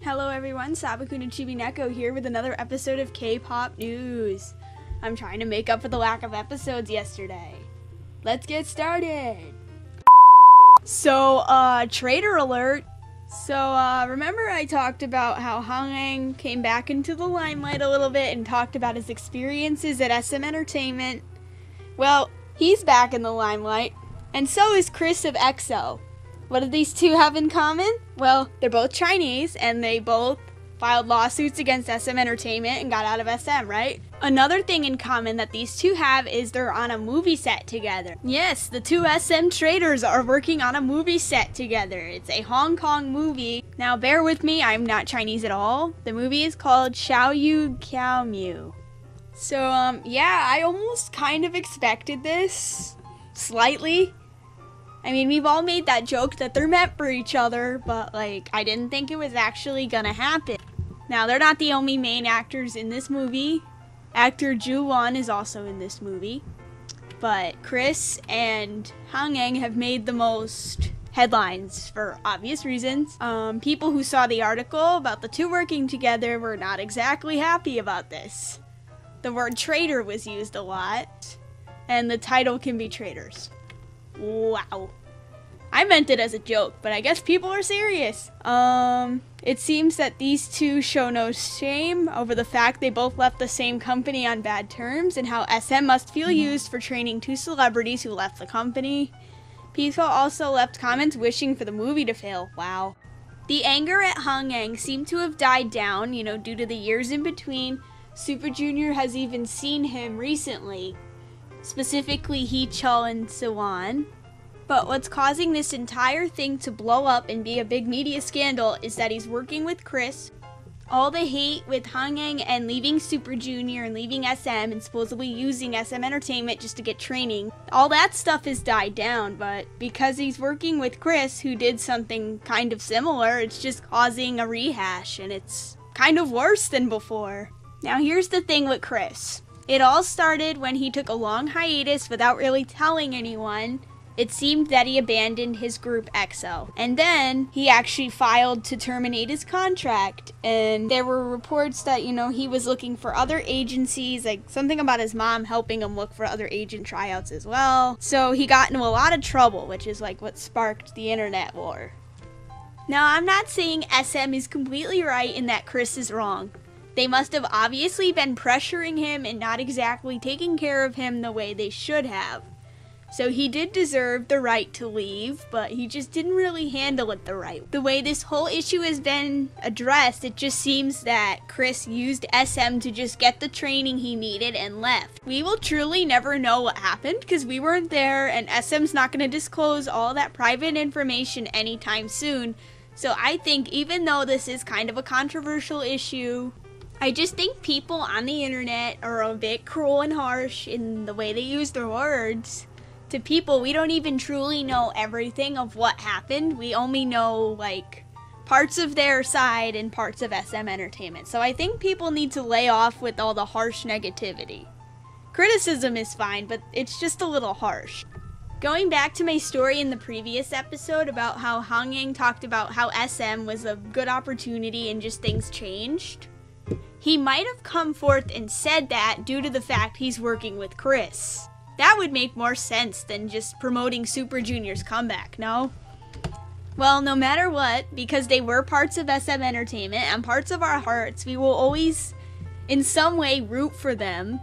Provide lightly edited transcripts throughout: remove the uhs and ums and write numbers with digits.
Hello everyone, Sabakuna Chibineko here with another episode of K-pop news. I'm trying to make up for the lack of episodes yesterday. Let's get started! So, traitor alert. So, remember I talked about how Hangeng came back into the limelight a little bit and talked about his experiences at SM Entertainment? Well, he's back in the limelight, and so is Kris of EXO. What do these two have in common? Well, they're both Chinese, and they both filed lawsuits against SM Entertainment and got out of SM, right? Another thing in common that these two have is they're on a movie set together. Yes, the two SM Traitors are working on a movie set together. It's a Hong Kong movie. Now, bear with me, I'm not Chinese at all. The movie is called Xiao Yu Kiao Mu. So, yeah, I almost kind of expected this. Slightly. I mean, we've all made that joke that they're meant for each other, but, I didn't think it was actually gonna happen. Now, they're not the only main actors in this movie. Actor Ju Won is also in this movie. But Kris and Hangeng have made the most headlines for obvious reasons. People who saw the article about the two working together were not exactly happy about this. The word traitor was used a lot, and the title can be Traitors. Wow. I meant it as a joke, but I guess people are serious. It seems that these two show no shame over the fact they both left the same company on bad terms and how SM must feel used for training two celebrities who left the company. People also left comments wishing for the movie to fail. Wow. The anger at Hangeng seemed to have died down, due to the years in between. Super Junior has even seen him recently. Specifically Hee-chul and Sewon. But what's causing this entire thing to blow up and be a big media scandal is that he's working with Kris. All the hate with Hangeng and leaving Super Junior and leaving SM and supposedly using SM Entertainment just to get training, all that stuff has died down, but because he's working with Kris, who did something kind of similar, it's just causing a rehash, and it's kind of worse than before. Now here's the thing with Kris. It all started when he took a long hiatus without really telling anyone. It seemed that he abandoned his group EXO. And then he actually filed to terminate his contract. And there were reports that, he was looking for other agencies, something about his mom helping him look for other agent tryouts as well. So he got into a lot of trouble, which is what sparked the internet war. Now, I'm not saying SM is completely right and that Kris is wrong. They must have obviously been pressuring him and not exactly taking care of him the way they should have. So he did deserve the right to leave, but he just didn't really handle it the right way. The way this whole issue has been addressed, it just seems that Kris used SM to just get the training he needed and left. We will truly never know what happened because we weren't there, and SM's not going to disclose all that private information anytime soon. So I think even though this is kind of a controversial issue, I just think people on the internet are a bit cruel and harsh in the way they use their words. To people, we don't even truly know everything of what happened. We only know, parts of their side and parts of SM Entertainment. So I think people need to lay off with all the harsh negativity. Criticism is fine, but it's just a little harsh. Going back to my story in the previous episode about how Hangeng talked about how SM was a good opportunity and just things changed. He might have come forth and said that due to the fact he's working with Kris. That would make more sense than just promoting Super Junior's comeback, no? Well, no matter what, because they were parts of SM Entertainment and parts of our hearts, we will always, in some way, root for them.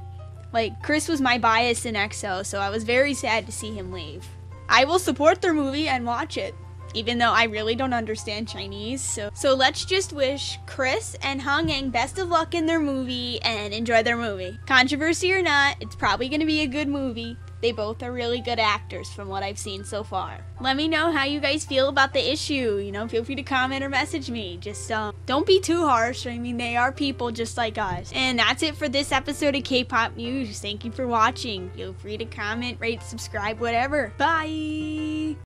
Kris was my bias in EXO, so I was very sad to see him leave. I will support their movie and watch it, even though I really don't understand Chinese. So let's just wish Kris and Hangeng best of luck in their movie and enjoy their movie. Controversy or not, it's probably going to be a good movie. They both are really good actors from what I've seen so far. Let me know how you guys feel about the issue. Feel free to comment or message me. Just don't be too harsh. I mean, they are people just like us. And that's it for this episode of K-pop News. Thank you for watching. Feel free to comment, rate, subscribe, whatever. Bye!